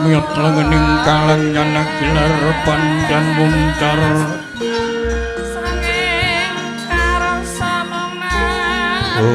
Miot lengening kalengan gilar pandan muncar srengeng karo samungan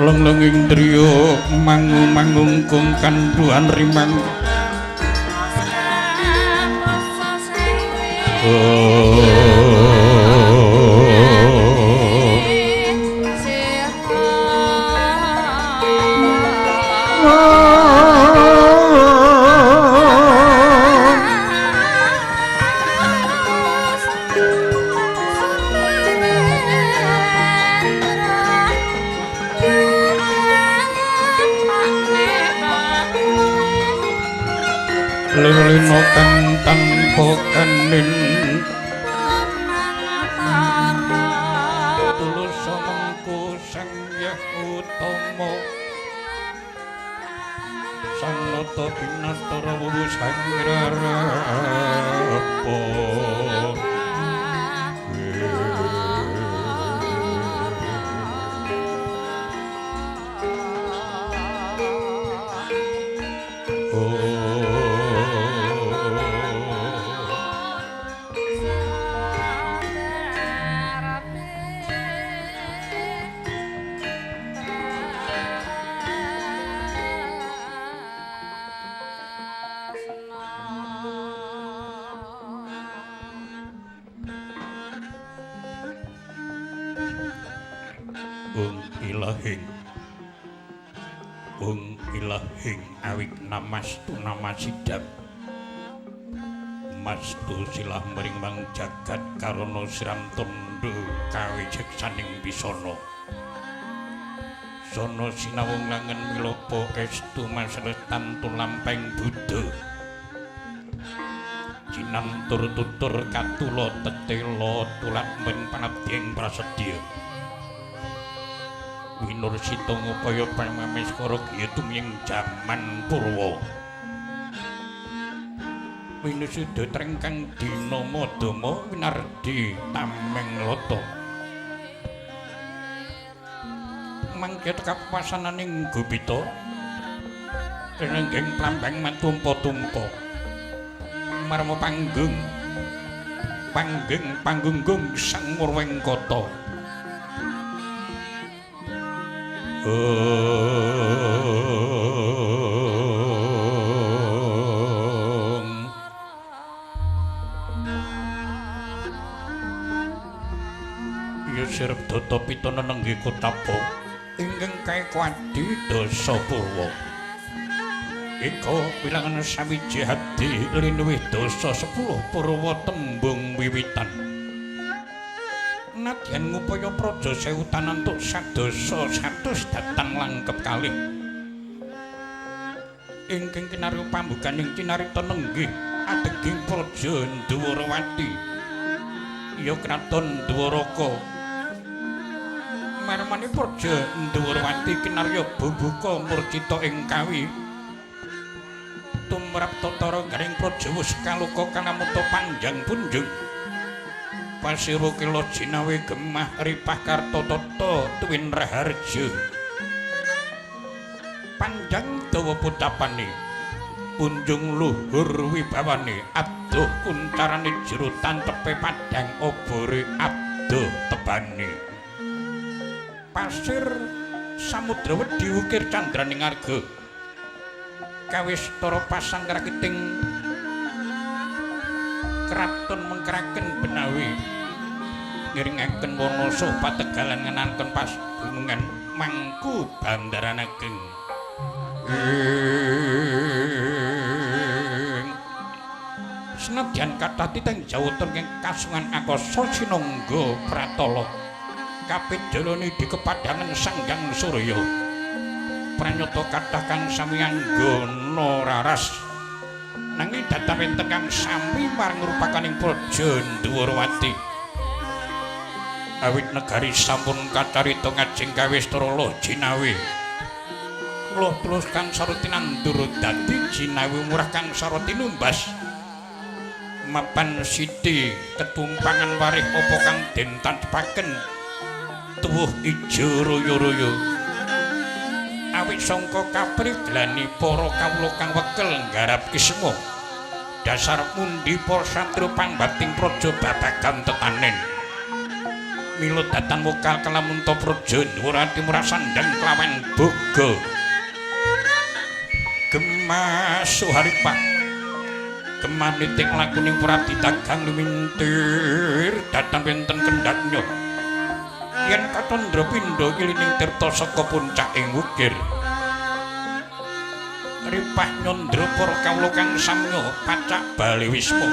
lenglenging driya mangung-mangung kung kanduan rimang lelino kang tanpa kanin tulus mengku sang Hyang Utama sang nata binastara wuwu sang rarapo ilahing awik namastu namasidam mastu silah mringmang jagat karana siram tondo kawiceksaning bisana sono sinawung langen milapa estu masretan tulampeng Buddha jinantur tutur katula tetela tulat men panabding prasedya winursita ngupaya pramamiskara giya tumiying jaman purwa winusudha trengkang dina madama winardi tameng lata mangke kapuasananing Gupita renengging plambang matumpa-tumpa marma panggunggung sang Murwengkata ya sirep data pitana nenggih kotapa ingkang kae kwadi dasa purwa ika wilangan sawiji hadi linuwih dasa 10 purwa tembung wiwitan nadyan ngupaya praja sewu tanantuk sadasa 100 datang langkep kalih ingkang kinarya pambukaning cinarita nenggih adeging praja Dwarawati ya kraton Dwaraka marmane praja Dwarawati kinarya bubuka murcita ing kawi tumrap tatara garing praja wis kaloka kalamuta panjang punjung pasira kila jinawe gemah ripah kartatata tuwin raharja panjang dawa putapane punjung luhur wibawane adoh kuncarane jero tantepe padang obore adoh tebane pasir samudra wedi ukir candraning arga kawistara pasang krakiting kraton mengkraken benawi ngiringaken Wanasa pategalan ngenanken pas gunungan mangku bandaran ageng senadyan kathah titeng jawata ing kasungan akasa sinangga pratala kapidalane dikepadangan Sanghyang Surya pranyata kathah kang sami anggana raras nanging dataran kang sami marang rupakaning praja Dwarawati awit negari sampun kacarita ngajeng kawistara jinawi loh tulus kang sarati nandur dadi jinawi murah kang sarati numbas mapan siti ketumpangan warih apa kang den tantepaken tuwuh ijo royo-royo awit sangka kaprigelani para kawula kang wekel nggarap kisma dasar pundi para satru pangbating praja babagan tetanen Mila datan wekal kalamunta praja dhuwur ati murasandang klawan boga Gemas Suharipah gemanitik lakuning Pradi Dagang lumintir datan wenten kendhatnya yen katandra pindha ilining tirta saka puncaking wukir Ripah nyandra para kawula kang samya pacak bali wisma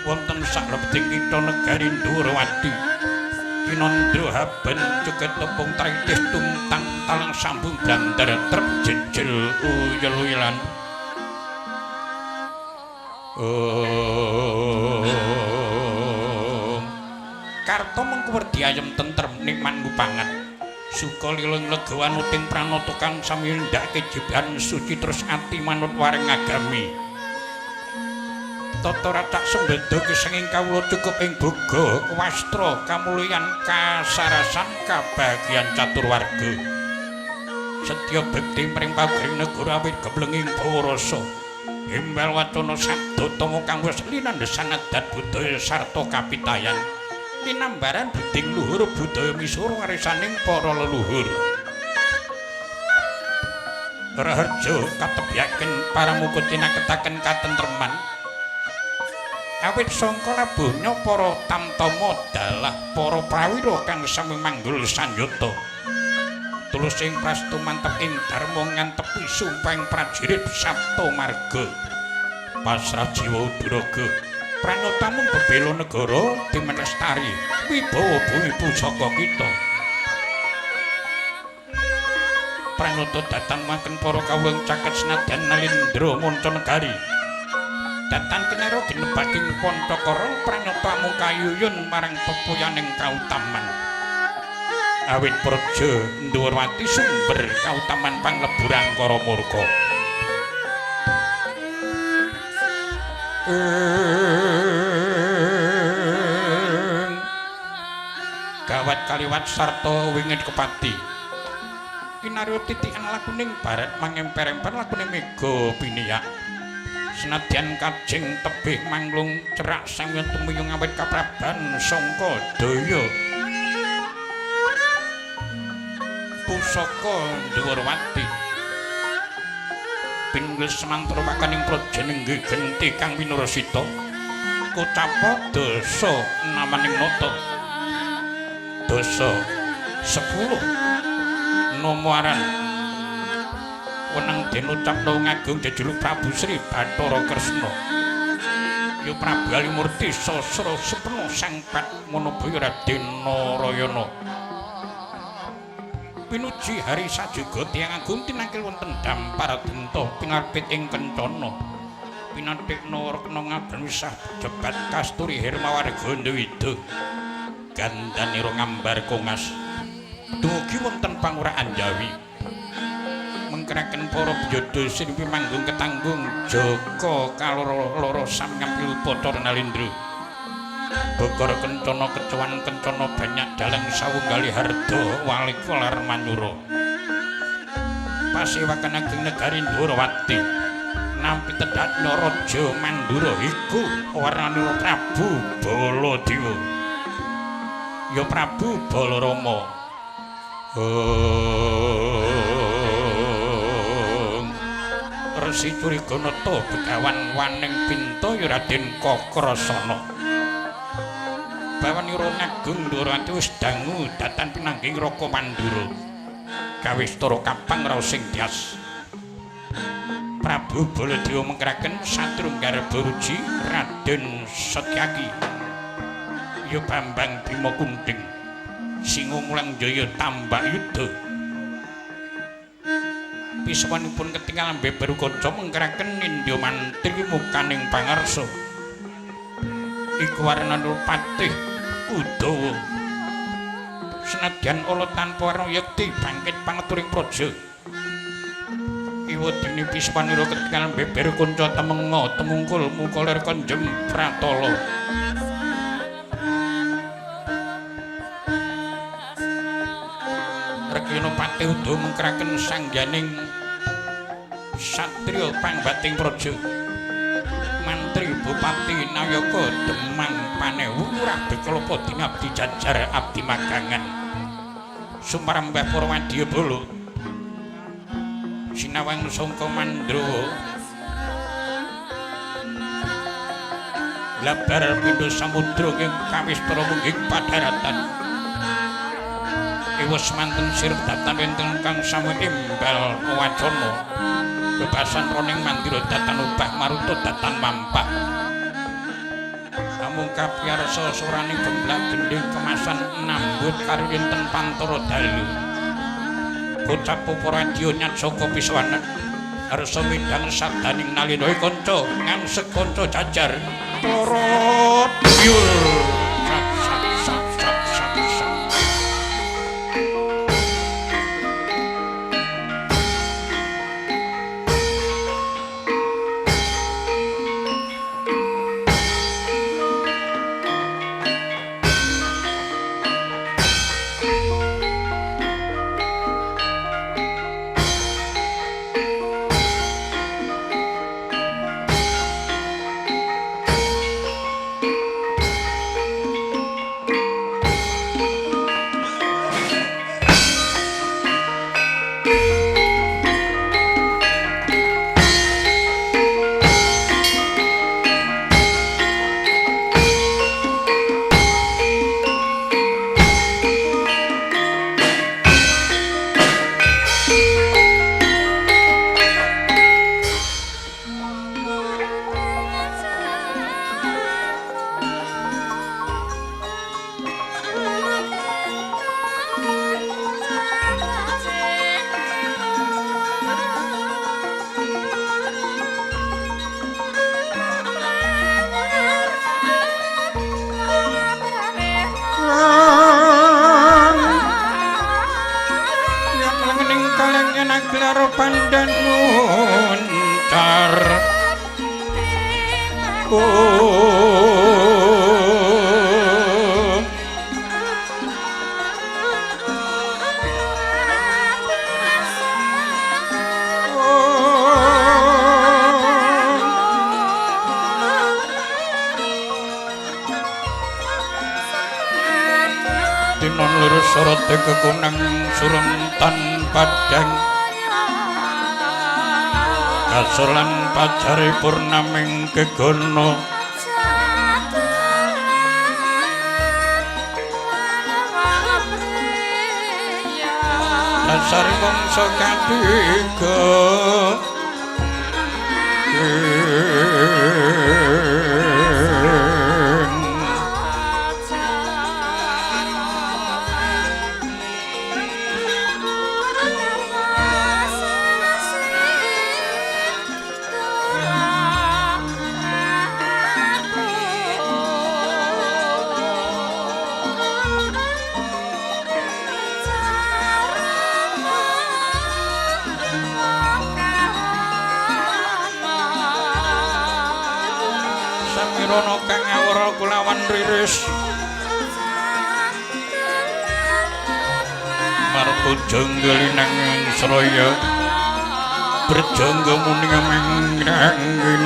wonten salebetting kitha negari Ndhurawati kinandra haben cuket tepung tritih tumtang talang sambung dandar trep jejel uyel-uyelan Karta mengko werdi ayem tentrem nikmat ngupangan suka liling legawan uting pranata kang sami ndake jiban suci terus ati manut waring agami tata racak sembeda kesenging kawula cukup ing boga wastra kamulyan kasarasan kabagyan caturwarga setya bekti mring pagring negara awit geblenging bawrasa Himbal wacana sabda tama kang wis linandhesan adat budaya sarta kapitayan linambaran buding luhur budaya misuwur warisaning para leluhur Raharja katebyaken paramuka tinaketaken katentreman awit sangka labuhnya para tamtama dalah para prawira kang sami manggul sanjata tulus ing prastu mantep ing dharma ngantepi sumpahing prajurit Sabta Marga pasrah jiwa udaraga pranata mung bebela negara dimenestari wibawa bumi pusaka kita pranata datan mangken para kawula caket senadyan nalindra manca negari datan kenero ginebaking Pancakara pranata mung kayuyun marang pepuyaning kautaman awit praja Ndhurawati sumber kautaman pangleburan Kara Murka gawat kaliwat sarta wingit kepati kinarya titikan lakuning barat mangemper-emper lakuning mega piniyak senadyan kajeng tebih manglung cerak sangya tumuyung awit kapraban sangka daya pusaka Ndhurawati pinggil semantra makaning prajenengge genti kang winurasita kocapa dasa namaning nata dasa 10 nama aran wenang den ucapna ngagung jejuluk Prabu Sri Bathara Kresna ya Prabu Alimurti Sasra Sepena Sang Padmanabaya Raden Narayana pinuji hari sajaga tiyang agung tinangkil wonten dampar denta pinarbit ing kencana pinathikna rekna ngaben wisah jebat kasturi Hermawarga Ndawida gandanira ngambar kongas dumugi wonten pangurahan Jawi mengkeraken para biyada sinimpi manggung ketanggung Jaka kaloro-loro sami ngampil Bathara Nalindra Bagara kencana kecuan kencana banyak dalang sawunggali harda walikolar manyura pasewakan ageng negari Ndhurawati nampi tedhatna Raja Mandura iku warnanira Prabu Baladewa ya Prabu Balarama Resi Curiganata Begawan Waning Pinta ya Raden Kakrasana Bawanira ngagung Ndhurawati wis dangu datan pinangging Raka Mandura kawistara kapang raos sing tias Prabu Baladewa mengkeraken Satrunggar Baruji Raden Setyaki ya Bambang Bima Kunting Singa Mulang Jaya Tambak Yuda pisawanipun ketingal beberu kaca mengkeraken Nindya Mantri mukaning pangarsa iku warnanira Patih Udawa senadyan ala tanpa warna yekti bangkit pangeturing praja iwadene pisawanira ketingal beberu kanca temenga temungkul mukalir Kanjeng Pratala Rekina Patih Udawa mengkeraken sangganing satriya pangbating praja mantri Bupati Nayaka Demang Panewu Lurah Bekalopo Dinabdi Jajar Abdi Magangan Sumarambah Purwadya Bala Sinawang Sangka Mandrawa Labar Pindha Samudra ing kawistara mungging padharatan Iwas manten sirah datan wonten kang sami imbal wacana bebasan roning mandira datan ubah maruta datan mampak amung kapiyarsa suraning gemblak gendhing kemasan nambut kari wonten pantara dalu bocah Purwadya nyat saka piswana arsa midhang sadaning nalina kanca ngangsek kanca jajar turut yur Pandan muncar Tinon lurus sorote kekunang suruntan padang Kasolan pacari purnaming kegono Dasari mangsa katiga Rono kang ngawura kulawan riris Marpu jenggelinang Sraya berjangga muning mengrangin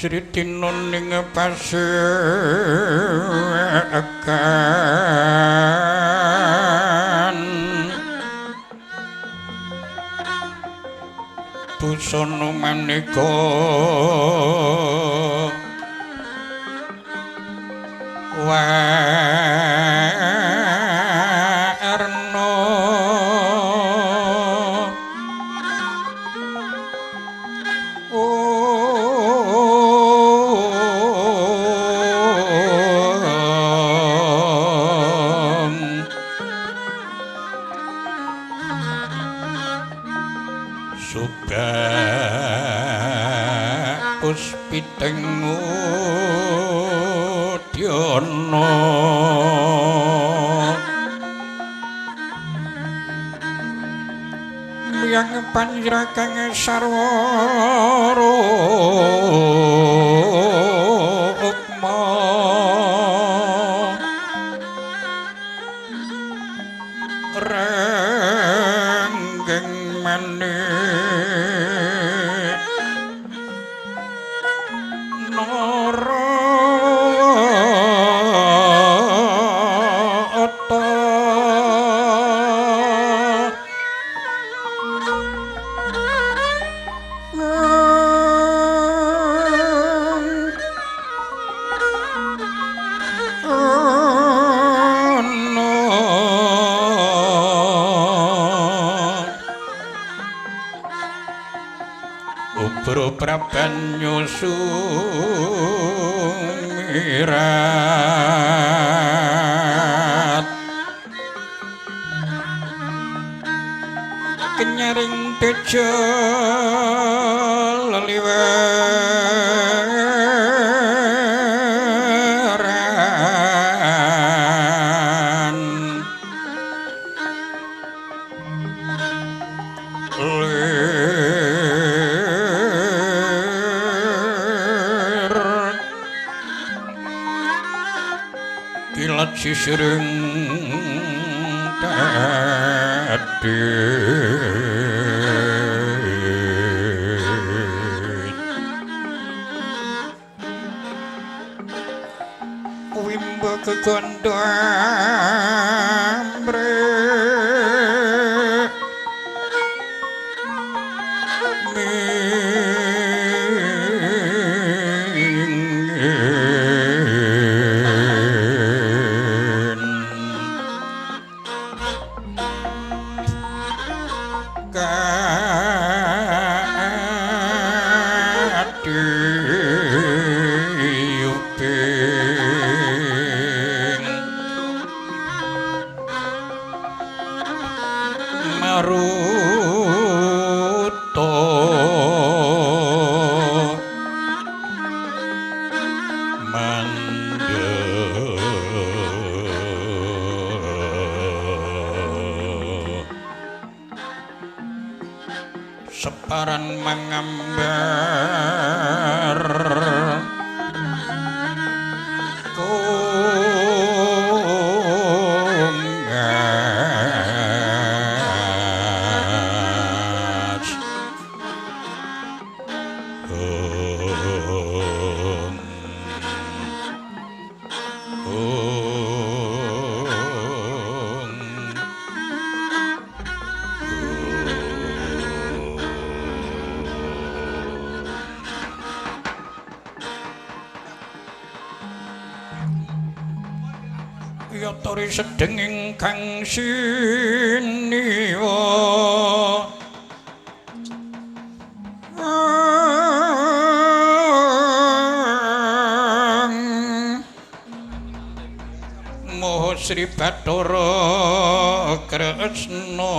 Sri Tinun ning pasekan busana maneka warna puspiting mudyana miyang panjragang sarwara ukma renggeng manik Prabanyo sumirat kenyaring tejo leliweran kilat sisireng tadi wimba kegondo ambre separan mangambar kongas yatori sedeng ingkang siniwa Moho Sri Bathara Kresna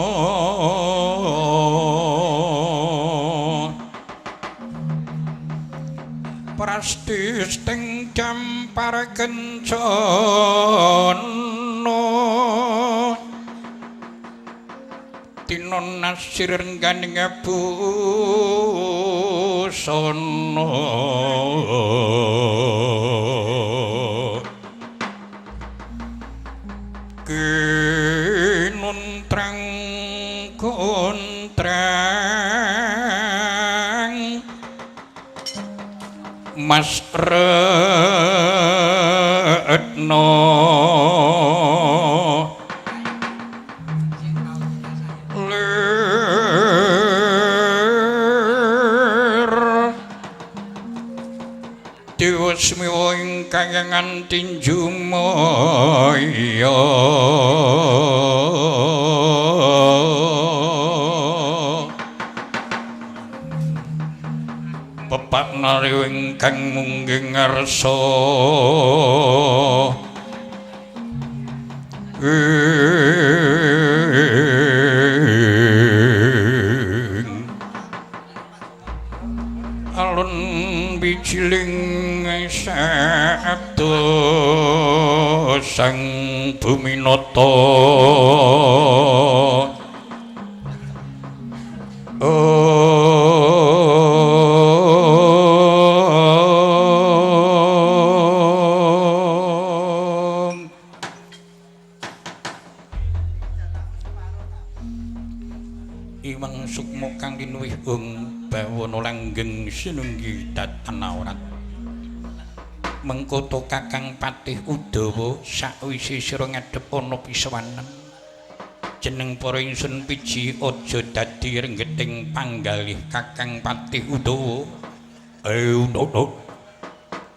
prastisting Dampar Kencana tinon nasir rengganing busana kinuntrang kontrang Mas Retno Dewa semiwa ingkang nganti jumaya pepak nari ingkang mungging ngarsa alun bijiling sabda sang buminata Iwang sukma kang linuwih bawana langgeng sinunggi datanawrat mengkoto Kakang Patih Udawa sakwise sira ngadhep ana pisawanan jeneng para ingsun piji aja dadi renggeting panggalih Kakang Patih Udawa no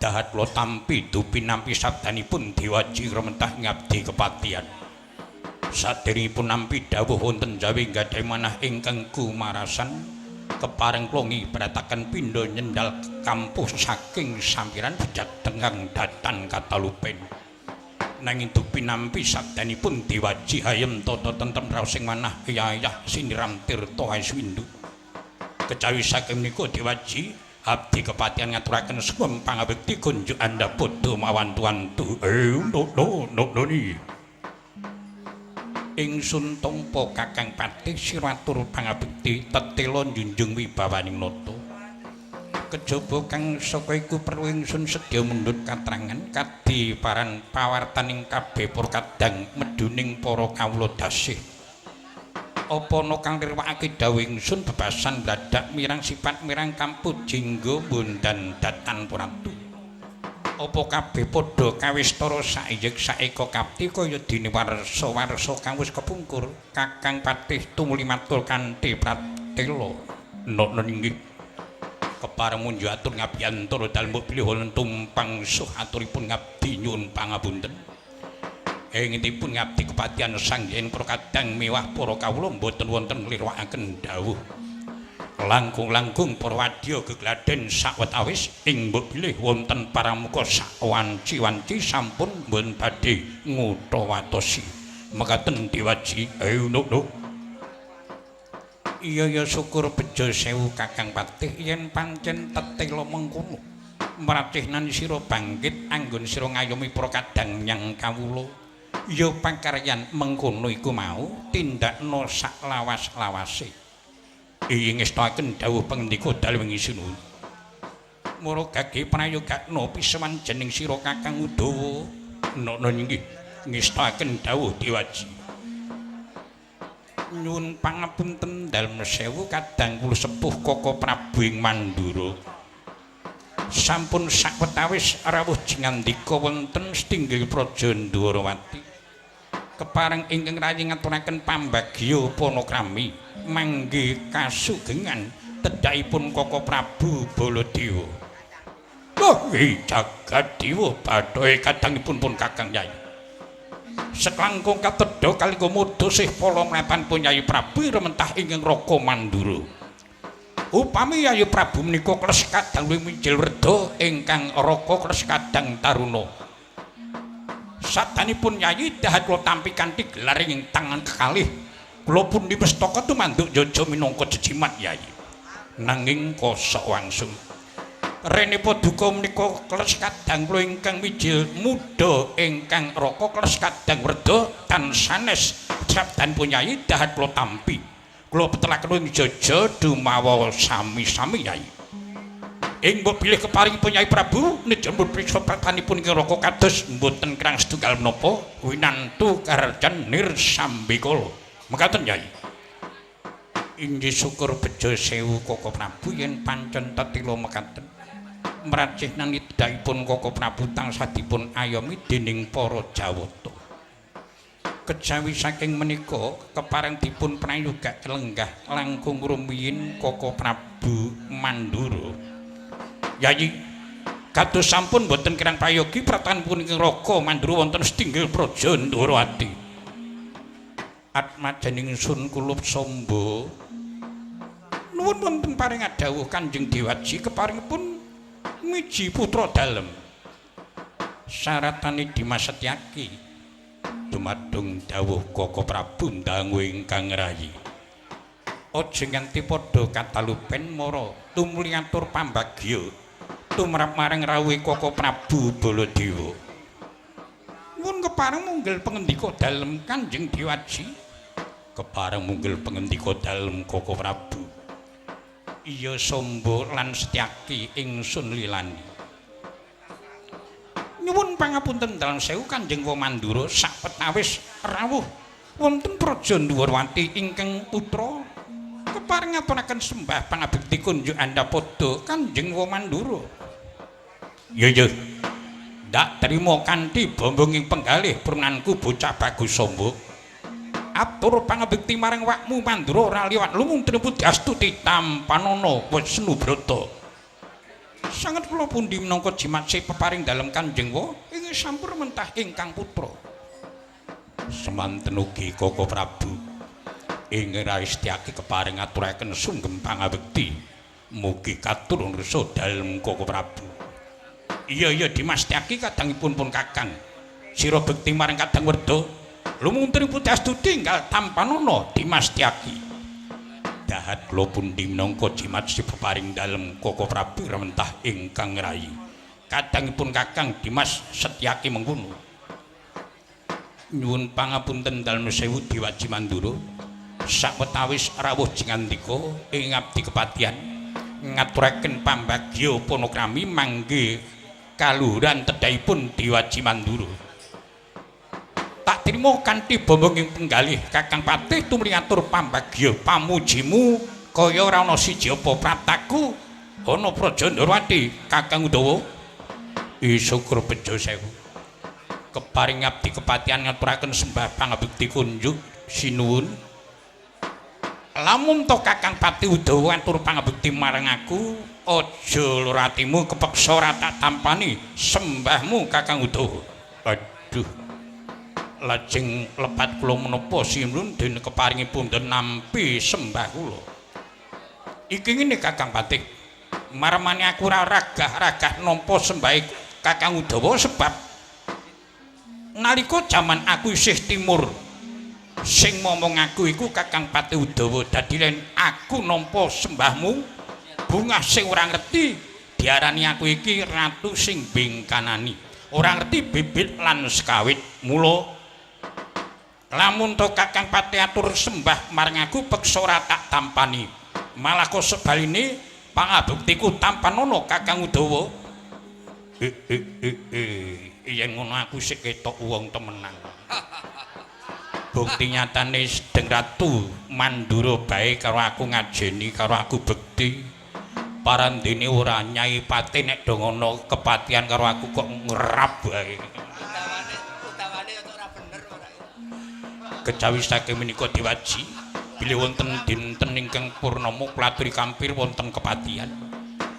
dahat lo tampi dupi nampi sabdanipun diwaji rementah ngabdi kepatihan saderengipun nampi dawuh wonten Jawi gadhahi manah ingkang kumarasan kepareng klongi beratakan pindha nyendal kampuh saking sampiran bejat tenggang datan katalupen nanging dupi nampi sabdanipun diwaji hayem tata tentrem raos sing manah yayah siniram tirta aswindu kecawi saking menika diwaji abdi kepatihan ngaturaken suwem pangabekti kunjuk anda padha mawantu-wantu no ingsun tampa Kakang Patih siratur pangabekti tetela njunjung wibawaning nata kejaba kang saka iku perlu ingsun sedya mundhut katrangan kadiparan pawartaning kabeh para kadang meduning para kawula dasih apa ana kang nirwakake dawuh ingsun bebasan dadak mirang sifat mirang kampu jingga bondan datan pratu apa kabeh padha kawistara saijek saeka kapti kaya dene warsa-warsa kang wis kepungkur Kakang Patih tumuli matur kanthi pratela nono inggih kepareng munjuk atur ngabiyantara dalem bilih tumpang suh aturipun ngabdi nyuwun pangapunten ingipun ngabdi kepatihan sanggen para kadang mewah para kawula boten wonten nglirwakaken dawuh langkung-langkung para wadya gegladen sawetawis ing mbok bilih wonten paramuka sawanci-wanci sampun mboten badhe ngutawatosi mekaten diwaji no iya syukur bejo sewu Kakang Patih yen pancen tetela mengkono mratihnan sira bangkit anggon sira ngayomi para kadang nyang kawula ya pakaryan mengkono iku mau tindakna saklawas-lawase ing ngestaken dawuh pangendika dalem ngisun mara gage prayogakna pisawan jeneng sira Kakang Udawa nono inggih ngestaken dawuh diwaji nyuwun pangapunten dalem sewu kadang kula sepuh Koko Prabu ing Mandura sampun sakwetawis rawuh jingandika wonten setinggil Praja Ndwarawati kepareng ingkang rayi ngaturaken pambagya panakrami mangge kasugengan tedhakipun Koko Prabu Baladewa Jagaddewa badhe kadangipun pun Kakang Yai seklangkung katedha kalih komodo sih pala mlepanipun Yai Prabu rementah ingkang Raka Mandura upami Yai Prabu menika kles kadang luwih mijil werda ingkang Raka kles kadang taruna sadanipun Yai dahat kula tampi kanthi gelar ing tangan kekalih kula pun dipestaka tumanduk jaja minangka jejimat Yai nanging kosok wangsung rene paduka menika kles kadang kula ingkang mijil muda ingkang Raka kles kadang werda tan sanes sabdanipun Yai dahat kula tampi kula petelaken ing jaja dumawa sami-sami Yai ing mbok bilih keparingipun Yai Prabu nejembut priksa pratanipun ing Raka kados mboten kirang setunggal menapa winantu karjan nirsambikala mekaten Yai inggih syukur bejo sewu Koko Prabu yen pancen tetila mekaten mracihnan idhahipun Koko Prabu tansah dipun ayomi dening para Jawata kejawi saking menika kepareng dipun prayogak lenggah langkung rumiyin Koko Prabu Mandura Yai Kados sampun boten kirang prayogi pratan punika Raka Mandura wonten setinggil praja Ndwarawati. Atmajaning sun kulup samba nuwun wonten paring dawuh Kanjeng Dewaji keparingipun miji putra dalem. Syaratane Dimas Setyaki dumadung dawuh Koko Prabu ndangu ingkang rayi. Aja nganti padha katalupen mara tumuli atur pambagya tumrap marang rawuh Koko Prabu Baladewa. Nuwun kepareng munggil pangendika dalem Kanjeng Dewaji. Kepareng munggil pangendika dalem Koko Prabu. Iya Samba lan Setyaki ingsun lilani. Nyuwun pangapunten dalem sewu Kanjeng Wamandura sapetawis rawuh wonten praja Ndwarawati ingkang putra kepareng ngaturaken sembah pangabekti kunjuk Andapada Kanjeng Wamandura. Ya ndak trima kanthi bombonging penggalih purnanku bocah bagus Samba. Atur pangabekti marang wakmu Mandura ora liwat lumung tinebut astuti tampanana Wisnubrata. Sanget kula pundi minangka jimat peparing dalem Kanjeng Wa ing sampur mentah ingkang putra. Semanten ugi Koko Prabu ing Rai Setyaki keparing ngaturaken sunggem pangabekti mugi katurun resa dalem Koko Prabu. Iya Dimas Setyaki kadangipun pun Kakang sira bekti marang Kadang Werda lumung tripun astuti enggal tampanana Dimas Setyaki. Dahat kula pundi minangka jimat peparing dalem Koko Prabu ramentah ingkang rayi. Kadangipun Kakang Dimas Setyaki mengkono. Nyuwun pangapunten dalem sewu Dewaji Mandura. Sawetawis rawuh jingandika ing abdi kepatihan ngaturaken pambagya panakrami mangke kaluhuran tedhaipun Dewaji Mandura. Tak trima kanthi bombonging penggalih Kakang Patih tumrap atur pambagya pamujimu kaya ora ana siji apa prataku ana praja Ndwarawati Kakang Udawa. Syukur bejo sewu. Keparing abdi kepatihan ngaturaken sembah pangabekti kunjuk sinuwun. Lamun to Kakang Patih Udawa atur pangabekti marang aku, aja loro atimu kepeksa ora tak tampani sembahmu Kakang Udawa. Aduh. Lajeng lepat kula menapa sinuwun dene keparingipun nampi sembah kula. Iki ngene Kakang Patih. Marmane aku ora ragah-ragah nampa sembahe Kakang Udawa sebab nalika jaman aku isih timur sing momong aku iku Kakang Patih Udawa dadi yen aku nampa sembahmu bungah sing ora ngerti diarani aku iki ratu sing bengkanani. Ora ngerti bibit lan sekawit. Mula lamun to Kakang Patih atur sembah marang aku peksa ora tak tampani. Malah kok sebaline pangabuktiku tampanana Kakang Udawa. Yen ngono aku sik ketok wong temenan. Bukti nyatane Sedeng Ratu Mandura bae karo aku ngajeni karo aku bekti. Parandene ora Nyai Patih nek do ngono kepatihan karo aku kok ngerap bae. Kejawi saking menika Dewaji bilih wonten dinten ingkang purnama klaturi kampir wonten kepatihan.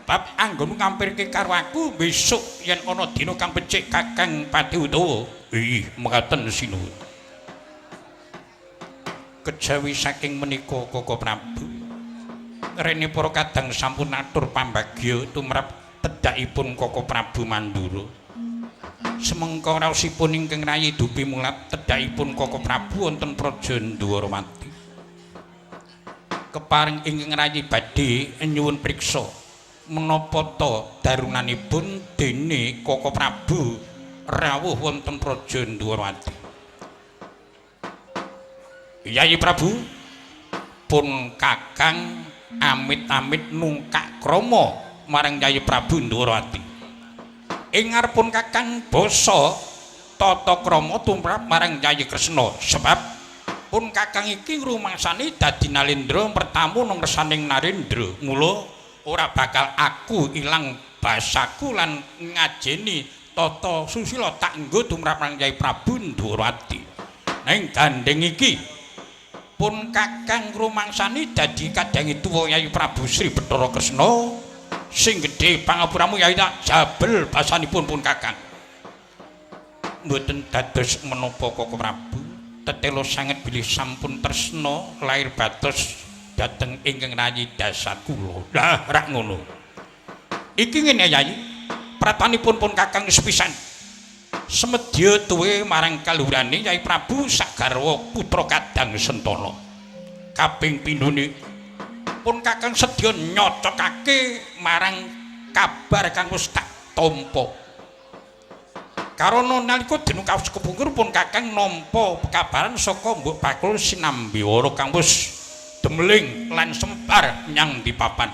Bab anggon ngampirke karo aku besok yen ana dina kang becik Kakang Patih Udawa. Mekaten sinuwun. Kejawi saking menika Koko Prabu rene para kadang sampun atur pambagya tumrap tedhakipun Koko Prabu Mandura. Semengko raosipun ingkang rayi dupi mulat tedhakipun Koko Prabu wonten praja Ndwarawati. Keparing ingkang rayi badhe nyuwun priksa menapa ta darunanipun dene Koko Prabu rawuh wonten praja Ndwarawati. Yayi Prabu pun Kakang amit-amit nungkak krama marang Yayi Prabu Ndwarawati. Ing ngarepun Kakang basa tata krama tumrap marang Yayi Kresna sebab pun Kakang iki ngrumangsani dadi Nalendra pertamu nangresaning Narendra. Mula ora bakal aku ilang basaku lan ngajeni tata susila tak nggo tumrap marang Yayi Prabu Ndwarawati. Ning gandeng iki pun Kakang ngrumangsani dadi kadang tuwa Yayi Prabu Sri Bathara Kresna sing gedhe pangapuramu Yai tak jabel basanipun pun Kakang. Mboten dados menapa Koko Prabu, tetelo sanget bilih sampun tresna lair batos dhateng ingkang rayi dasar kula. Lah rak ngono. Iki ngene Yai, pratanipun pun Kakang sepisan. Semedya tuwe marang kaluhurane Yai Prabu sagarwa putra Kadang Sentana. Kaping pindhone pun Kakang sedya nyocokake marang kabar kang wis tak tampa. Karana nalika dina kaus kepungkur pun Kakang nampa kabaran saka Mbok Bakul Sinambiwara kang wis demling lan sempar nyang di papan.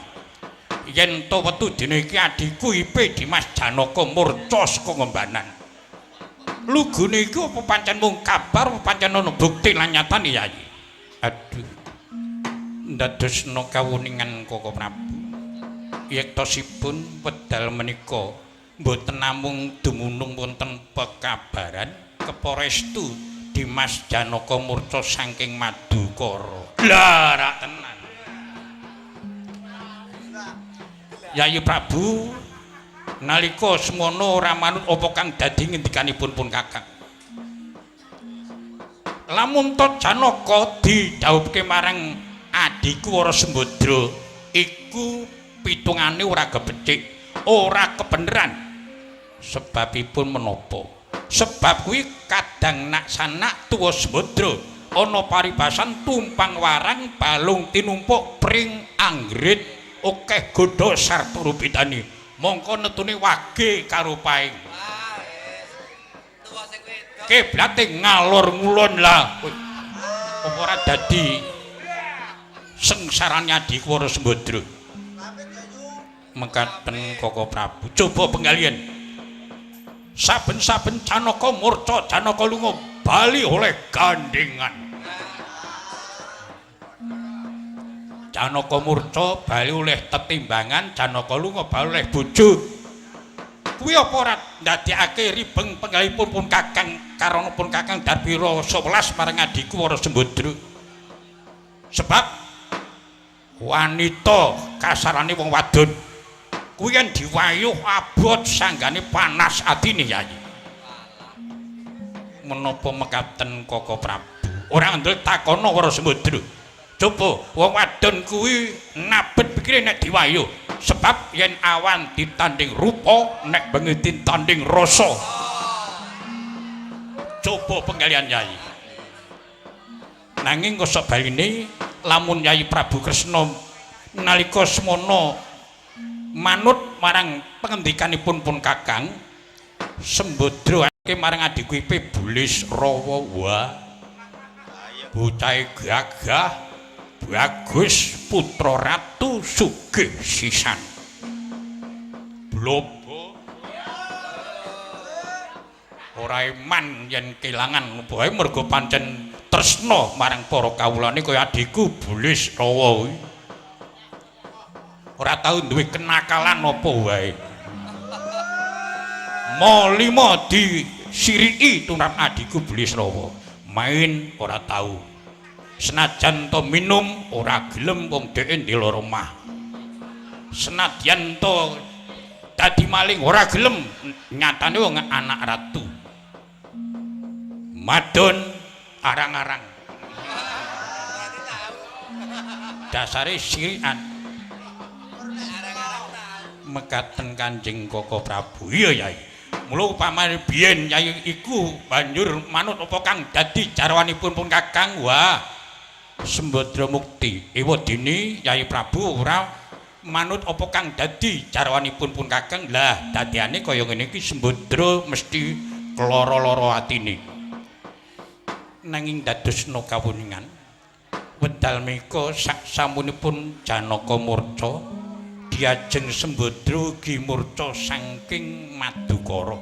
Yen to wetu dina iki adhiku Ipe Dimas Janaka murca saka Ngembanan. Lugune iki apa pancen mung kabar apa pancen ana bukti lan nyatane Yai? Aduh. Ndadosna kawuningan Koko Prabu. Yektosipun wedal menika mboten namung dumunung wonten pekabaran keporestu Dimas Janaka murca saking Madukara. Lah ra tenan. Yai Prabu nalika semono ora manut apa kang dadi ngendikanipun pun Kakang. Lamun to Janaka didhawuhke marang adiku Wara Sembadra iku pitungane ora kebecik, ora kebeneran. Sebabipun menapa? Sebab kuwi kadang naksanak tuwa Sembadra ana paribasan tumpang warang balung tinumpuk pring anggrit akeh godha sarta rupitane mongko netune wage karo paing kiblate ngalor ngulon lah apa ora dadi sengsarane adiku Wara Sembadra mekaten Koko Prabu coba penggalian saben-saben Janaka murca Janaka lunga bali oleh gandengan Janaka murca bali oleh tetimbangan Janaka lunga bali oleh bojo kuwi apa ora ndadekake ribeng penggalipun pun Kakang karana pun Kakang Darbira 11 marang adiku Wara Sembadra sebab wanita kasarane wong wadon kuwi yen diwayuh abot sanggane panas atine Yai menapa mekaten Koko Prabu ora ndel takono Wara Sembadra coba wong wadon kuwi nabet pikire nek diwayuh sebab yen awan ditanding rupa nek bengi ditanding rasa coba penggalian Yai nanging kok sabaline lamun Yai Prabu Kresna nalika semana manut marang pengendikanipun pun Kakang Sembadra marang adiku Ipe Bulis Rawa wa bocahe gagah bagus putra ratu sugih sisan blobo ora iman yen kelangan bae mergo pancen tresna marang para kawulane kaya adiku Bulis Rawa ora tau duwe kenakalan apa wae molimo disiriki tumrap adiku Bulis Rawa main ora tau senajan to minum ora gelem wong dheke ndela omah senadyan to dadi maling ora gelem nyatane wong anak ratu madon arang-arang dasare sirikan mekaten Kanjeng Koko Prabu iya Yai mula upamane biyen Yai iku banjur manut apa kang dadi jarwanipun pun Kakang wah Sembadra Mukti ewadene Yai Prabu ora manut apa kang dadi jarwanipun pun Kakang lah dadiane kaya ngene iki Sembadra mesti keloro-loro atine nanging dadosna kawuningan wedal menika saksamunipun Janaka murca diajeng Sembadra ugi murca saking Madukara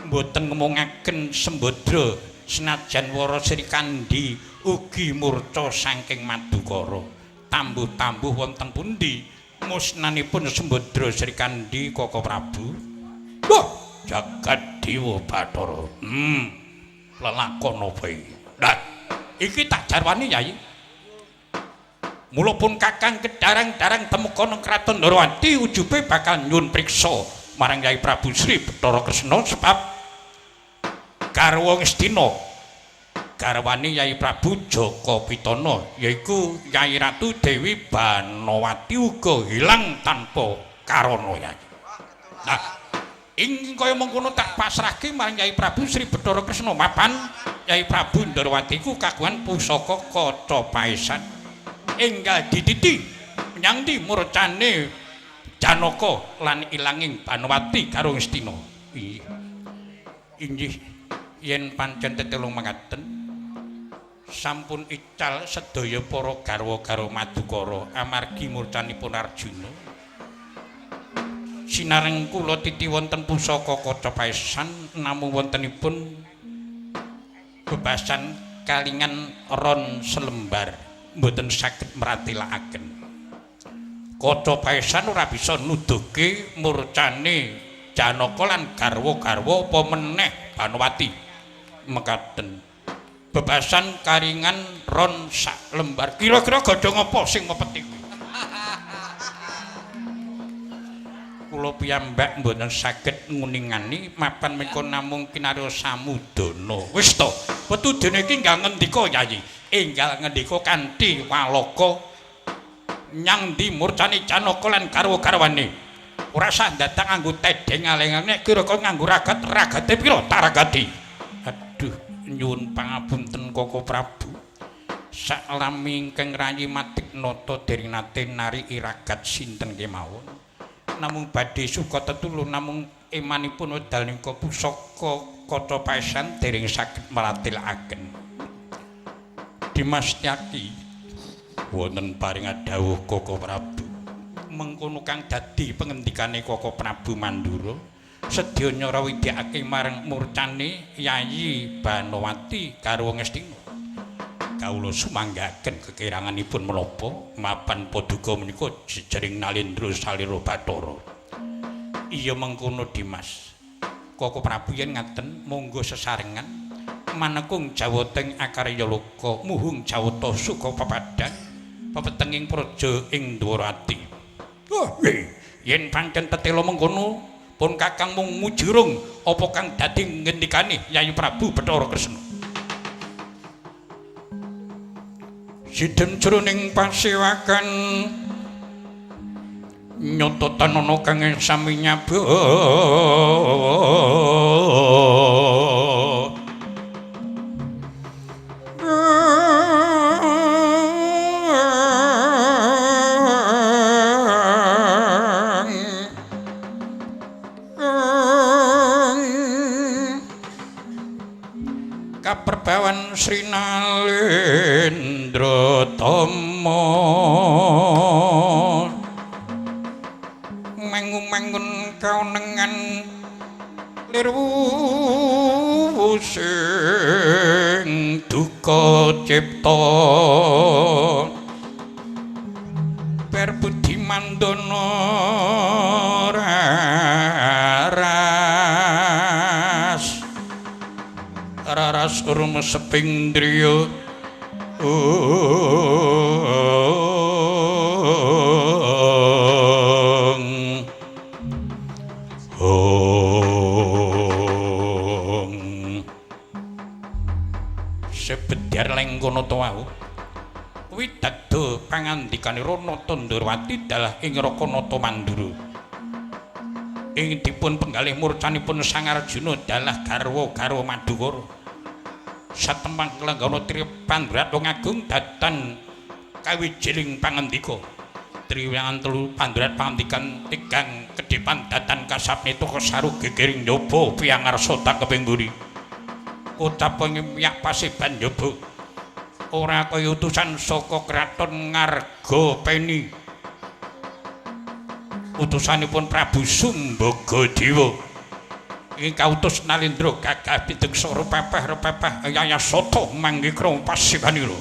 mboten ngomongaken Sembadra senajan Wara Srikandi ugi murca saking Madukara tambuh-tambuh wonten pundi musnanipun Sembadra Srikandi Koko Prabu wah jagat Dewa Bathara lelakon apa iki iki tak jarwani Yai Mula pun Kakang kedarang-darang temukan kraton Ndarawati ujube bakal nyuwun priksa marang Yai Prabu Sri Bathara Kresna sebab garwa Ngastina garwane Yai Prabu Jaka Pitana yaiku Yai Ratu Dewi Banowati uga hilang tanpa karana Yai. Nah, ing kaya mengkono tak pasrahke marang Yai Prabu Sri Bathara Kresna mapan Yai Prabu Ndarawati ku kagungan pusaka kaca paesan enggal diditi menyang ndi murcane Janaka lan ilanging Banowati karo Ngastina. Inggih yen pancen tetulung mangkaten sampun ical sedaya para garwa-garwa Madukara amargi murcanipun Arjuna. Sinareng kula titi wonten pusaka kaca paesan namung wontenipun bebasan kalingan ron selembar mboten saged mratelaken. Kaca paesan ora bisa nuduhke murcane Janaka lan garwa-garwa apa meneh Banowati. Mekaten. Bebasan karingan ron sak lembar. Kira-kira godhong apa sing mepeti kuwi? Kula piyambak mboten saged nguningani mapan menika namung kinarya samudana. Wis to, wektu dene iki enggal ngendika Yayi. Enggal ngendika kanthi walaka nyang ndi murcane Janaka lan garwa-garwane. Ora sah datang nganggo tedeng aleng-aleng kira-kira nganggo ragate pira taragati. Aduh, nyuwun pangapunten Koko Prabu. Saklami ingkang rayi Matiknata dereng nate nari iragat sinten kemawon. Namung badhe suka tetulung namung emanipun wedal nika pusaka kaca paesan dereng saged mratelaken. Dimas Tyaki wonten paring dawuh Koko Prabu. Mengkono kang dadi pengendikane Koko Prabu Mandura sedya nyara widhakake marang murcane Yayi Banowati karo Ngastina. Kawula sumanggaken kekiranganipun menapa mapan paduka menika jejering Nalendra Salira Bathara. Iya mengkono Dimas. Koko Prabu yen ngaten monggo sesarengan manekung jawateng akarya loka muhung jawata suka pepadang pepetenging praja ing Ndarawati. Oh, yen pancen tetela mengkono pun Kakang mung mujurung apa kang dadi ngendikane Yayi Prabu Bathara Kresna. Sidhen jroning pasewakan nyototan ana kang sami nyaba kaperbawan Sri Nalendra Tama mengu-mengun kaunengan liru sing duka cipta perbudi mandana raras urma seping driya sebedar lengkono to wau kuwi dado pangandikane Ranata Ndarawati dalah ing Rakanata Mandura ing dipun penggalih murcanipun Sang Arjuna dalah garwa-garwa Madukara satembang kelenggana Tri Pandrat wong agung datan kawijining pangandika Triwangan telu Pandrat pangandikan tigang kedipan datan kasapnita kasaru gegering njaba piyangarsa takeping mburi ucap pengimyak pasiban njaba ora kaya utusan saka kraton Ngargapeni utusanipun Prabu Sumbaga ing kautus Nalendra gagah bideksa repepeh-repepeh Yayasata manggi krama pasibanira.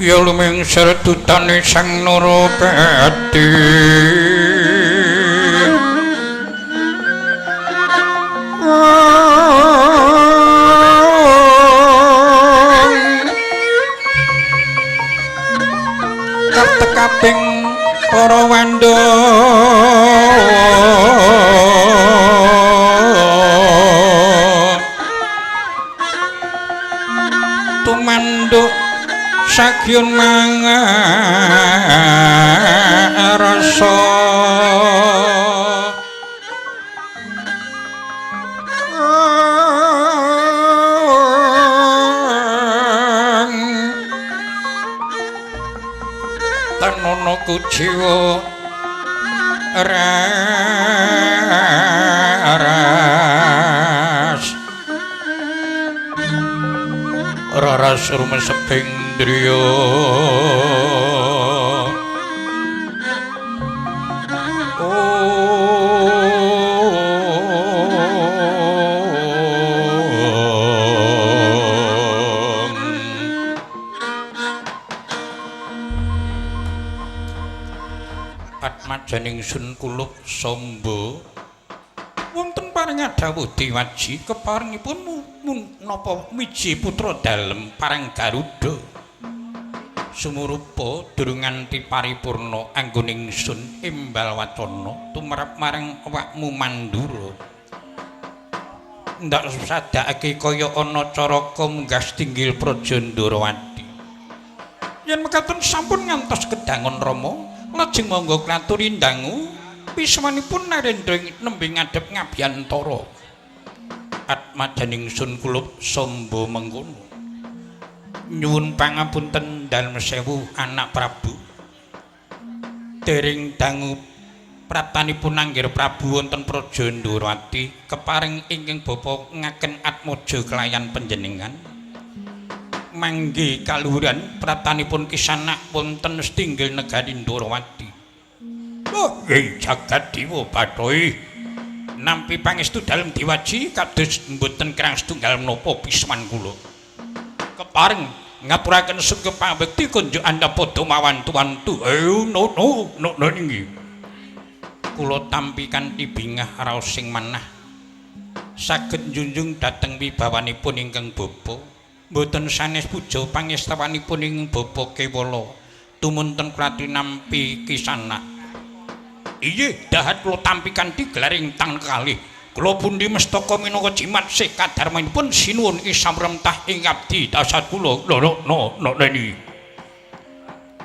Ya lumengser tutane sang Narapati katekaping para wanda tumanduk sakyun mangarasa tanono kuciwa raras rumeseping driya Atmajaning sun kuluk Samba wonten paring dawuh diwaji keparingipun napa miji putra dalem parang Garuda sumurupa durung nganti paripurna anggoning sun imbal wacana tumrap marang awakmu Mandura ndak sadakake kaya ana caraka munggah tinggil Praja Ndarawati yen mekaten sampun ngantos kedangon Rama lajeng monggo klaturi ndangu Piswanipun Narendra nembe ngadhep Ngabiyantara. Atmajaning sun kulup samba mengkono. Nyuwun pangapunten dalem sewu anak Prabu. Dering dangu pratanipun Anggir Prabu wonten Praja Ndrawati keparing ingkang bapa ngaken atmaja kelayan panjenengan. Manggi kaluhuran pratanipun Kisanak wonten setinggil negari Ndrawati. Oh, jagat dewa Bathara. Nampi pangestu dalem diwaji kados mboten kirang setunggal menapa piswan kula. Kepareng ngaturaken sugeng pambekti kunjuk anda padha mawantu-wantu. No nggih. Kula tampi kanthi bingah raos sing manah. Saged njunjung dhateng wibawanipun ingkang bapa. Mboten sanes puja pangestawanipun ing bapa Kewala. Tumunten klati nampi Kisanak. Iye, dahat kula tampi kanthi glaring tang kalih. Kula pundi mestaka minangka jimat sih kadarmanipun sinuwun isamrentah ing abdi dasar kula. No niki.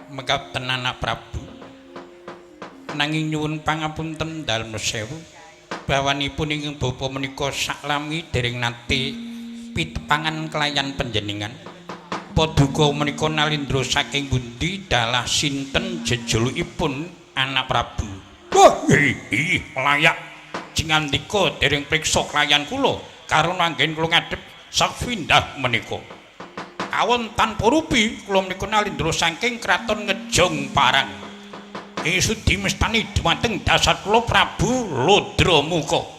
Mekaten anak Prabu. Nanging nyuwun pangapunten dalem sewu. Bawanipun ingkang bapa menika saklami dereng nate pitepangan kelayan panjenengan. Paduka menika nalindra saking pundi dalah sinten jejulukipun anak Prabu. Wah, layak jingandika dereng priksa kelayan kula karo nanggen kula ngadhep Sakvindah menika. Awon tanpa rupi kula menika nalindra saking kraton Ngejong Parang. Sudi mestani dumateng dasar kula Prabu Lodramuka.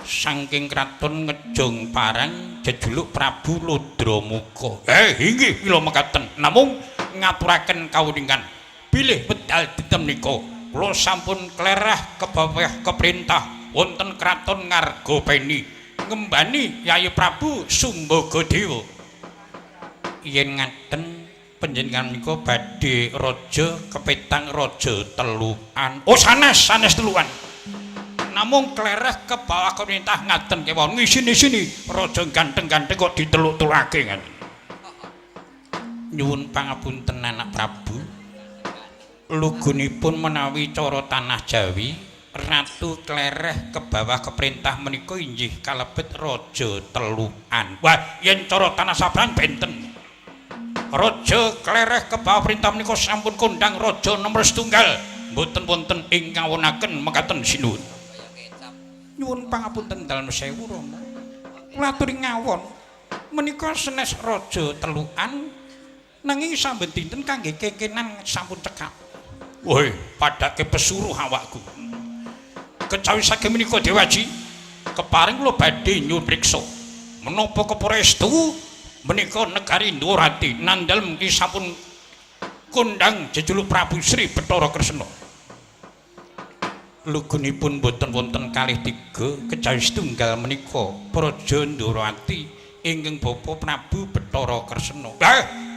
Saking kraton Ngejong Parang jejuluk Prabu Lodramuka. Inggih kula mekaten. Namung ngaturaken kawuningan bilih medal dinten menika kula sampun klerah kebawah keperintah wonten kraton Ngargopeni ngembani Yayi Prabu Sumbagadéwa. Yen ngaten panjenengan menika badhe raja kepetang raja telukan. Oh sanes telukan. Namung klerah kebawah keperintah ngaten kewon ngisini raja ganteng-ganteng kok diteluk-telukake ngaten. Nyuwun pangapunten anak Prabu. Lugunipun menawi cara tanah Jawi ratu klereh ke bawah keperintah menika inggih kalebet raja telukan. Wah, yen cara tanah Sabrang benten. Raja klereh ke bawah perintah menika sampun kondang raja nomor setunggal. Mboten wonten ing ngawunaken mekaten sinuwun. Nyuwun pangapunten dalem sewu Rama. Kula aturi ngawon menika senes raja telukan nanging sampun dinten kangge kekenan sampun cekap. Woi, padake pesuruh awakku. Kecawi saking menika Dewaji, keparing kula badhe nyuwun priksa. Menapa keprestu menika negari Ndrawati nandhal mungkin sampun kondang jejuluk Prabu Sri Bathara Kresna. Lugunipun boten wonten kalih tiga kecawi setunggal menika Praja Ndrawati ingkang bapa Prabu Bathara Kresna.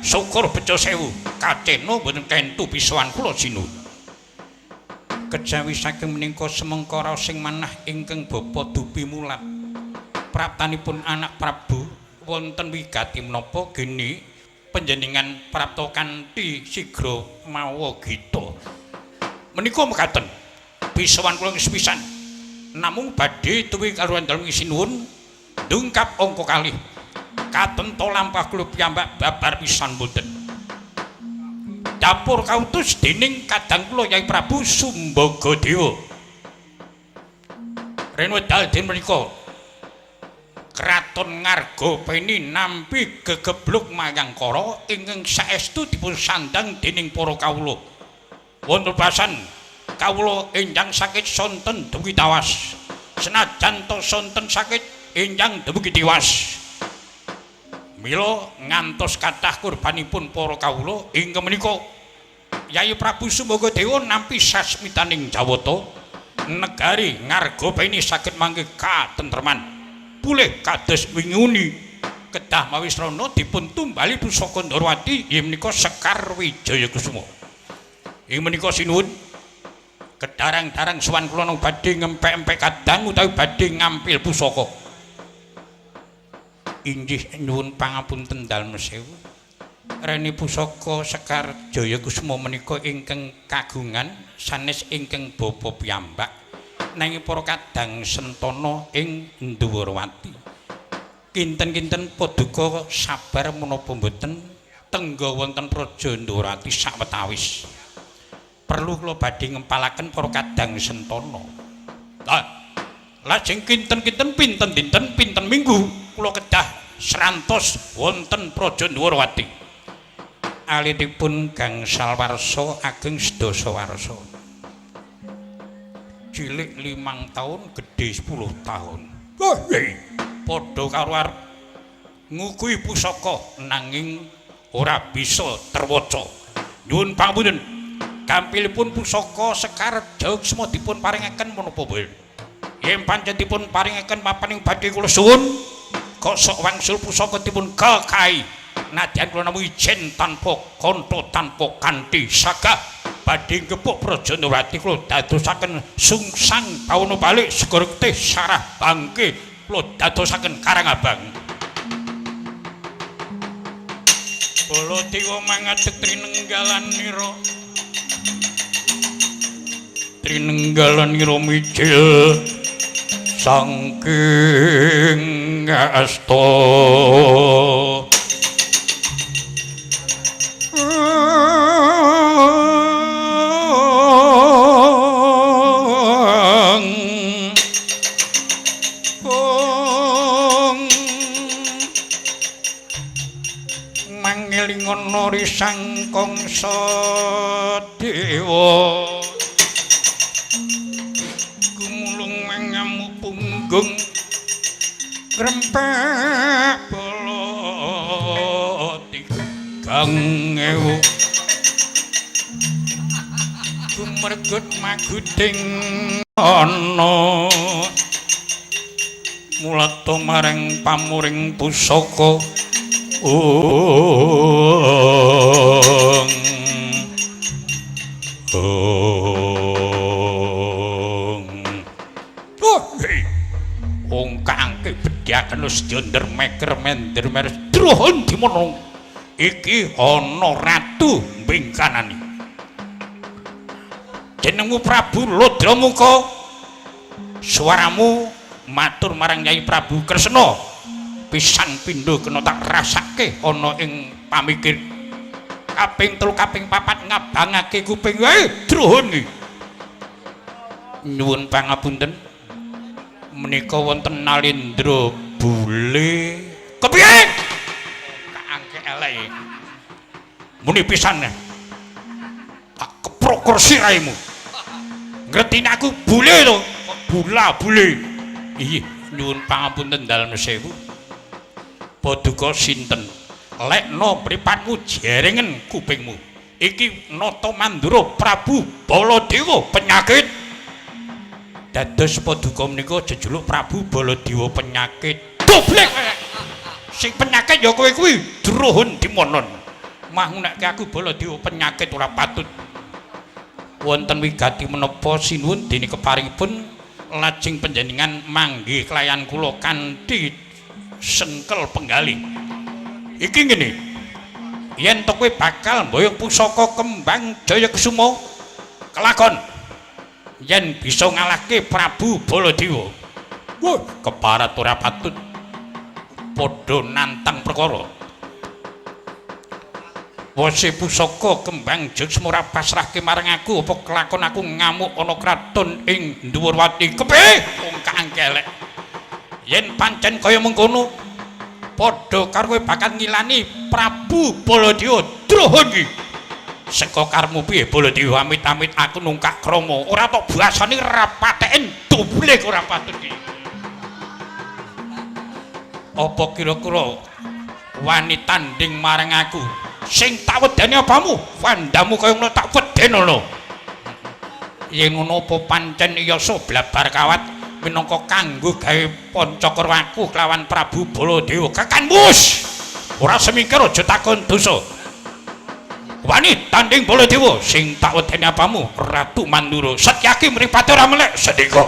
Syukur beca sewu kacena boten kentu pisuhan kula sinuwun. Kejawi saking menika semengko raos sing manah ingkang bapa dupi mulat. Praptanipun anak Prabu wonten wigati menapa geni panjenengan prapta kanthi sigra mawa gita. Menika mekaten. Pisuhan kula sepisan. Namung badhe tuwi kaluwan dalem sinuwun ndungkap angka kalih. Katenta lampah kula piyambak babar pisan boten. Dapur kautus dening kadang kula Yayi Prabu Sumbagadéwa. Ren wedal den menika Kraton Ngargopeni nampi gegebluk Mayangkara ingkang saestu dipun sandang dening para kawula. Wonten basan kawula enjang sakit sonten dumugi tawas. Senajan to sonten sakit enjang dumugi tiwas. Mila ngantos kathah kurbanipun para kawula ingkang menika Yayi Prabu Sumbagadéwa nampi sasmitaning Jawata negari Ngargopeni saged mangke katentreman pulih kados winguni kedah mawi srana dipun tumbali pusaka Ndrawati inggih menika Sekar Wijayakusuma. Inggih menika sinuwun kedarang-darang sowan kula nang badhe ngempek-empek kadang utawi badhe ngampil pusaka. Inggih nyuwun pangapunten dalem sewu. Reni Pusaka Sekar Jaya Kusuma menika ingkang kagungan sanes ingkang bapa piyambak nanging para kadang sentana ing Ndhuwurwati. Kinten-kinten paduka sabar menapa mboten tengga wonten Praja Ndhuwurwati sawetawis. Perlu kula badhe ngempalaken para kadang sentana. Lajeng kinten-kinten pinten dinten pinten minggu kula kedah srantos wonten Praja Ndhuwurwati. Alitipun gangsal warsa ageng sedasa warsa. Cilik 5 taun, gedhe 10 taun. Padha karo arep ngukuhi pusaka nanging ora bisa terwaca. Nyuwun pangapunten. Gampilipun pusaka Sekar Jaya Kusuma dipun paringaken menapa boten? Yen pancen dipun paringaken mapan ing badhe kula suwun, kok sok wangsul pusaka dipun kekahi. Nadyan kula namung ijen tanpa kantha tanpa kanthi sagah badhe ngepuk Praja Ndhuwurwati kula dadosaken sungsang pawana balik segara getih sarah bangke kula dadosaken Karangabang. Baladewa mangadeg trinenggalanira. Trinenggalanira mijil saking asta. Mangelingono risang kangsa dewa gumulung mangamu punggung grempek bala tigang ewu gumregut maguding ana mulata marang pamuring pusaka kangke bedhaken sedya meker mender meres druhun dimonong iki ana ratu bingkanani jenengmu Prabu Lodramuka suaramu matur marang Nyai Prabu Kresna pisan pindho kena tak rasake ana ing pamikir kaping 3 kaping 4 ngabangake kuping wae druhun iki nyuwun pangapunten menika wonten Nalendra Bule kepiye kaangke elek muni pisan tak keprok kursi raimu ngertine aku bule to bula bule iya nyuwun pangapunten dalem sewu paduka sinten lekno mripatmu jerengen kupingmu iki nata mandura Prabu Baladewa penyakit dados paduka menika jejuluk Prabu Baladewa penyakit doblek sing penyakit ya kowe kuwi druhun dimonon mah ngunekke aku Baladewa penyakit ora patut wonten wigati menapa sinuwun dene keparingipun lajeng panjenengan manggih kelayan kula kanthi sengkel penggalih iki ngene yen to kowe bakal mboyong pusaka kembang Jaya Kusuma kelakon yen bisa ngalahke Prabu Baladewa wah keparat ora patut padha nantang perkara wase pusaka kembang Jaya Kusuma ora pasrahke marang aku apa kelakon aku ngamuk ana kraton ing Ndhuwurwati kepiye wong kaangkelek yen pancen kaya mengkono padha karo kowe bakal ngilani Prabu Baladewa druhun iki seka karmu piye Baladewa amit-amit aku nungkak krama ora tok basane ora pateken doblek ora patut iki apa kira-kira wani tanding marang aku sing tak wedeni apamu wandamu kaya ngono tak wedenono yen ngono apa pancen iya so blabar kawat minangka kanggo gawe pancakraku kelawan Prabu Baladewa kakan mus ora semingkir aja takon dosa wani tanding Baladewa sing tak wedeni apamu Ratu Mandura setyaki mripate ora melek sedika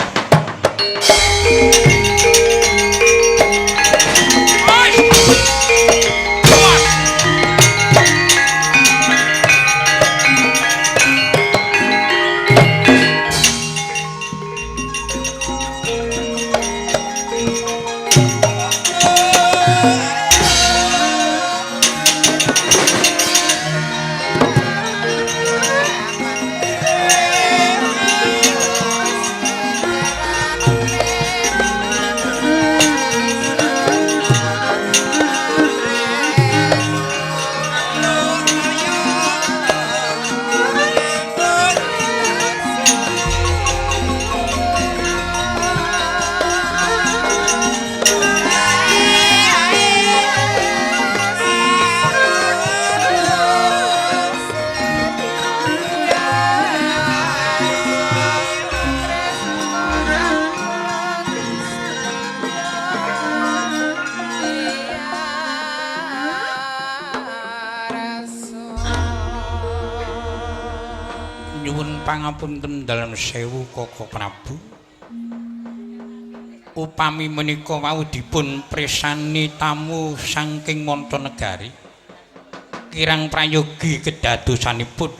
pangapunten dalem sewu Koko Prabu. Upami menika wau dipun presani tamu saking Montonegari. Kirang prayogi kedadosanipun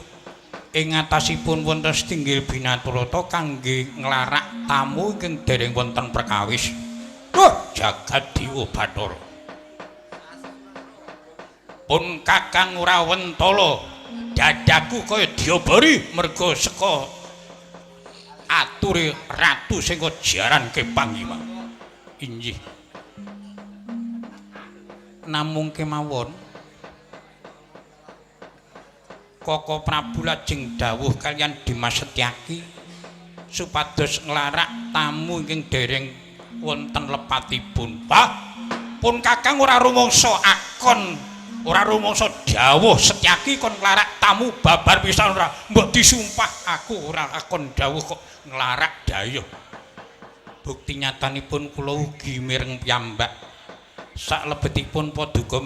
ing atasipun wonten Stinggil Binaturata kangge nglarak tamu ingkang dereng wonten perkawis. Jagat Dewa Bathara. Pun Kakang Urawentala, dadaku kaya diobori merga saka ature ratu sing jaranke panglima. Inggih. Namung kemawon Koko Prabu lajeng dawuh kaliyan Dimas Setyaki supados nglarak tamu ingkang dereng wonten lepatipun. Wah, pun Kakang ora rumangsa akon, ora rumangsa dawuh Setyaki kon nglarak tamu babar pisan ora. Mbok disumpah aku ora akon dawuh kok nglarak dayuh. Bukti nyatanipun kula ugi mireng piyambak. Saklebetipun paduka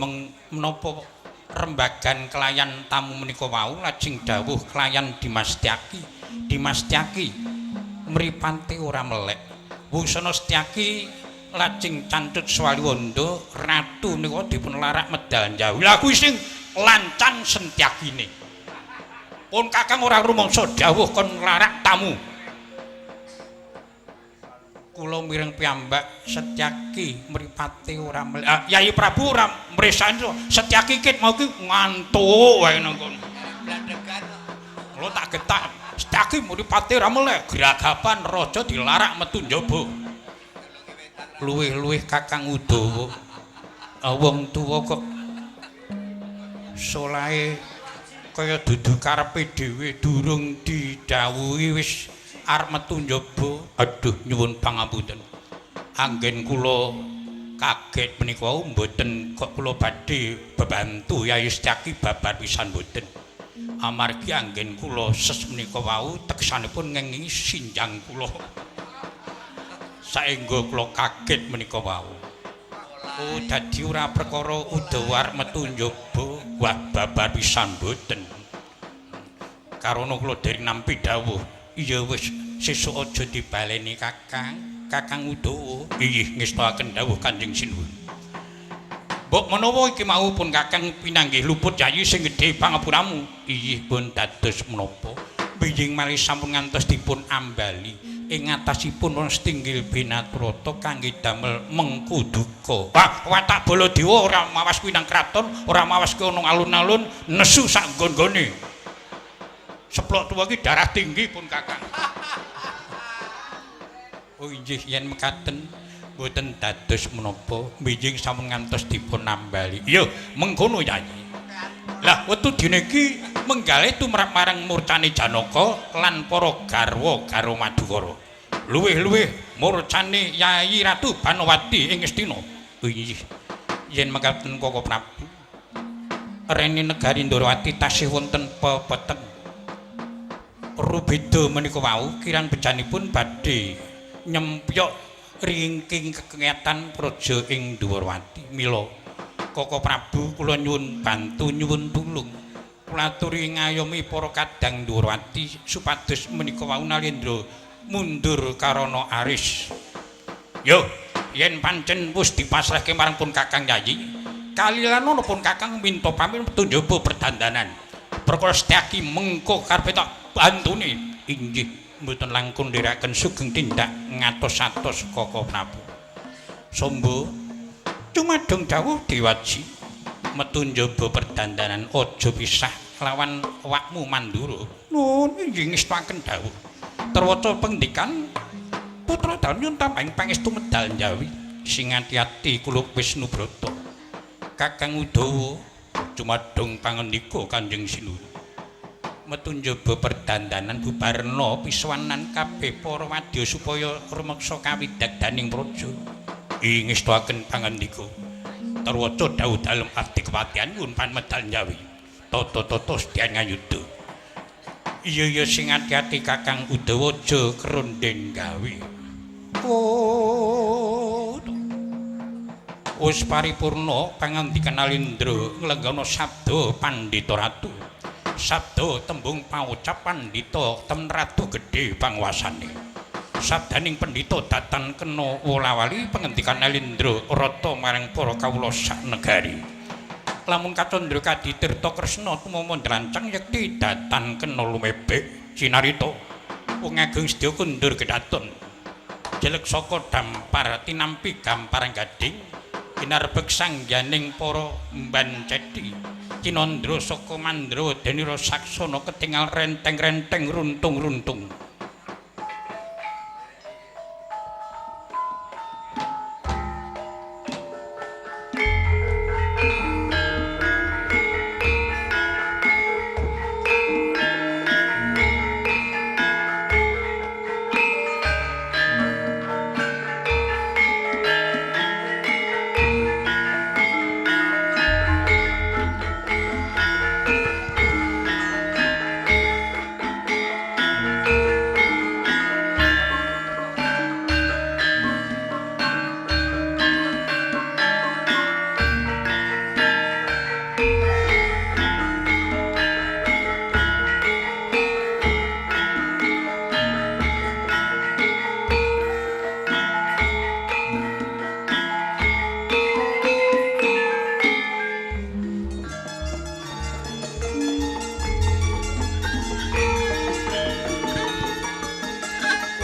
menapa rembagan kelayan tamu menika wau lajeng dawuh kelayan Dimas Setyaki. Dimas Setyaki mripate ora melek. Wusana Setyaki lajeng cantut Swaliwondo ratu menika dipun larak medal njawi. Lah kuwi sing lancan Setyakine. Pun Kakang ora rumangsa dawuh kon nglarak tamu. Kula mireng piyambak Setyaki mripate ora melek. Yai Prabu ora mresani Setyaki kit mau ki ngantuk wae nang kono. Blandegan. Kula tak getak. Setyaki mripate ora melek, gragapan raja dilarak metu njaba. Luwih-luwih Kakang Udawa. Wong tuwa kok solahe kaya dudu karepe dhewe durung didhawuhi wis arep metu njaba. Aduh nyuwun pangapunten. Anggen kula kaget menika wau mboten kok kula badhe bebantu Yai Setyaki babar pisan mboten. Amargi anggen kula ses menika wau teksanipun ngengingi sinjang kula. Saengga kula kaget menika wau. Oh dadi ora perkara Udawa arep metu njaba. Wah babar pisan mboten. Karana kula dereng nampi dawuh. Iya wis sesuk aja dibaleni Kakang Udawa. Inggih ngestakaken dawuh Kanjeng Sinuwun. Mbok menawa iki mau pun Kakang pinanggih luput Yayi sing gedhe pangapuramu. Inggih pun dados menapa benjing malih sampun ngantos dipun ambali ing atasipun wong Stinggil Binaturata kangge damel mengkuduka. Wah, watak Baladewa ora mawas kuwi nang kraton, ora mawas kuwi ana alun-alun, nesu sak nggon-nggone. Seplok tuwa iki darah tinggi pun Kakang. Oh inggih yen mekaten mboten dados menapa benjing sampun ngantos dipun nambali. Ya mengkono Yayi. Lah wektu dene iki menggale tumrap marang murcane Janaka lan para garwa karo Madukara. Luwih-luwih murcane Yayi Ratu Banowati ing Astina. Oh inggih yen mekaten Koko Prabu. Rene negari Ndrawati tasih wonten pepeten. Rubeda menika wau kirang bejanipun badhe nyempyok ringking kekengatan praja ing Ndrawati. Mila Koko Prabu kula nyuwun bantu nyuwun tulung. Kula aturi ngayomi para kadang Ndrawati supados menika wau Nalendra mundur karana aris. Yo, yen pancen wis dipasrahke marang pun Kakang Yayi, kalilana pun Kakang minta pamit metu njaba perdandanan. Perkara Setyaki mengko karepe tak bantune. Inggih mboten langkung ndherekaken sugeng tindak ngatos-atos Koko Prabu. Sombo cumadung dawuh Dewaji metu njaba perdandanan aja pisah lawan awakmu Mandura. Nun inggih ngestakaken dawuh. Terwaca pendikan putra Danyun tamping pangestu medal njawi sing ati-ati kula Wisnubrata. Kakang Udawa cumadung pangandika Kanjeng Sinuwun. Metu njaba perdandanan bubarna piswanan kabeh para wadya supaya rumeksa kawidagdaning praja. Ing ngestakaken pangandika. Terwaca dawuh dalem abdi kepatihan nyuwun panmedal njawi. Tata-tata sedyan ngayuda. Iya sing ati-ati Kakang Udawa aja krondeng gawe. Oh. Wis paripurna pangandikan Nalendra nglenggana sabda Pandhita Ratu. sabda tembung paucap pandhita tem ratu gedhe panguwasane. Sabdaning pendhita datan kena wolawali pengendikan Elindra rata marang para kawula sak negari. Lamun kacandra kaditirta Kresna tumama ndrancang yekti datan kena lumebek cinarita wong ageng sedya kundur kedaton. Jelek saka dampar tinampi gampar gading ginarebeg sangganing para mban cedhi Cinandra saka Mandra Denira Saksana ketingal renteng-renteng runtung-runtung.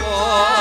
Oh